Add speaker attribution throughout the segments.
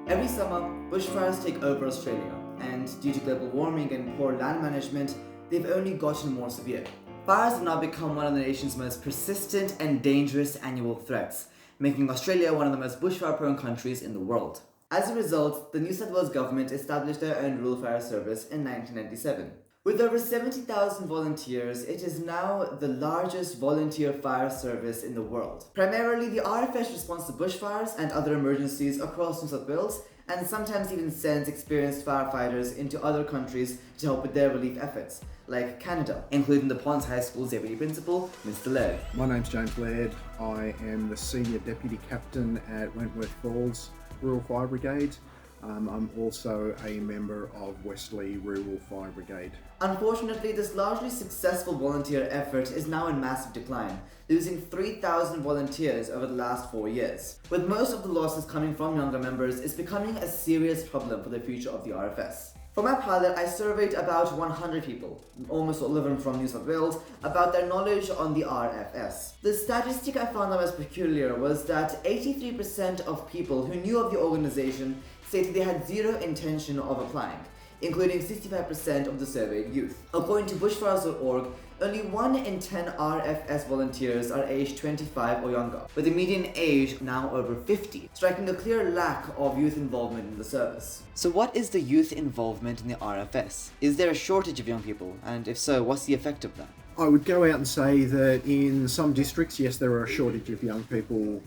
Speaker 1: Every summer, bushfires take over Australia, and due to global warming and poor land management, they've only gotten more severe. Fires have now become one of the nation's most persistent and dangerous annual threats, making Australia one of the most bushfire-prone countries in the world. As a result, the New South Wales government established their own rural fire service in 1997. With over 70,000 volunteers, it is now the largest volunteer fire service in the world. Primarily, the RFS responds to bushfires and other emergencies across New South Wales, and sometimes even sends experienced firefighters into other countries to help with their relief efforts, like Canada, including the Ponds High School's Deputy Principal, Mr. Laird.
Speaker 2: My name's James Laird. I am the Senior Deputy Captain at Wentworth Falls Rural Fire Brigade. I'm also a member of Wesley Rural Fire Brigade.
Speaker 1: Unfortunately, this largely successful volunteer effort is now in massive decline, losing 3,000 volunteers over the last 4 years. With most of the losses coming from younger members, it's becoming a serious problem for the future of the RFS. For my pilot, I surveyed about 100 people, almost all of them from New South Wales, about their knowledge on the RFS. The statistic I found that was peculiar was that 83% of people who knew of the organization stated they had zero intention of applying, including 65% of the surveyed youth. According to bushfires.org, only 1 in 10 RFS volunteers are aged 25 or younger, with the median age now over 50, striking a clear lack of youth involvement in the service. So what is the youth involvement in the RFS? Is there a shortage of young people? And if so, what's the effect of that?
Speaker 2: I would go out and say that in some districts, yes, there are a shortage of young people.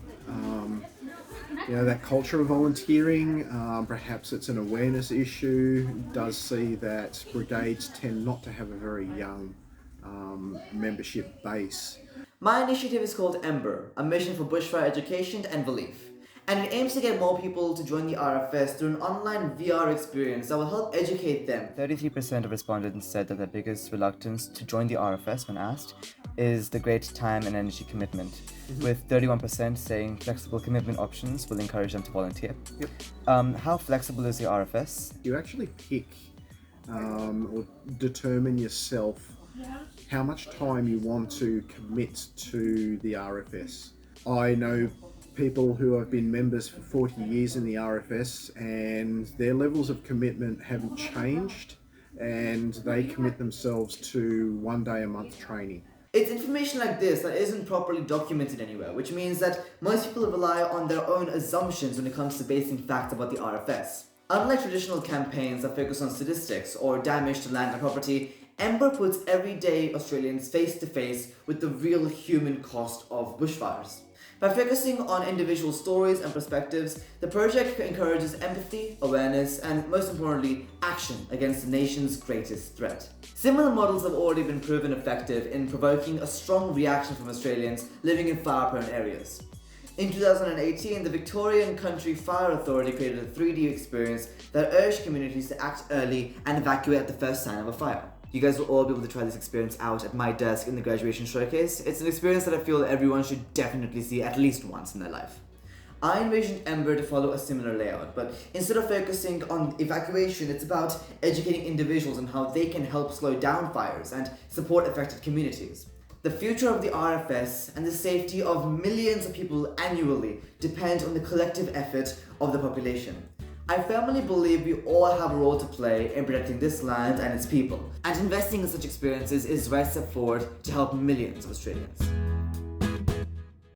Speaker 2: That culture of volunteering, perhaps it's an awareness issue. Does see that brigades tend not to have a very young membership base.
Speaker 1: My initiative is called MBER, a mission for Bushfire Education and Relief, and it aims to get more people to join the RFS through an online VR experience that will help educate them. 33% of respondents said that their biggest reluctance to join the RFS when asked is the great time and energy commitment, with 31% saying flexible commitment options will encourage them to volunteer.
Speaker 2: Yep.
Speaker 1: How flexible is the RFS?
Speaker 2: You actually pick or determine yourself how much time you want to commit to the RFS. I know people who have been members for 40 years in the RFS, and their levels of commitment haven't changed, and they commit themselves to 1 day a month training.
Speaker 1: It's information like this that isn't properly documented anywhere, which means that most people rely on their own assumptions when it comes to basing facts about the RFS. Unlike traditional campaigns that focus on statistics or damage to land and property, MBER puts everyday Australians face to face with the real human cost of bushfires. By focusing on individual stories and perspectives, the project encourages empathy, awareness, and most importantly, action against the nation's greatest threat. Similar models have already been proven effective in provoking a strong reaction from Australians living in fire-prone areas. In 2018, the Victorian Country Fire Authority created a 3D experience that urged communities to act early and evacuate at the first sign of a fire. You guys will all be able to try this experience out at my desk in the graduation showcase. It's an experience that I feel everyone should definitely see at least once in their life. I envisioned MBER to follow a similar layout, but instead of focusing on evacuation, it's about educating individuals on how they can help slow down fires and support affected communities. The future of the RFS and the safety of millions of people annually depend on the collective effort of the population. I firmly believe we all have a role to play in protecting this land and its people, and investing in such experiences is the right step forward to help millions of Australians.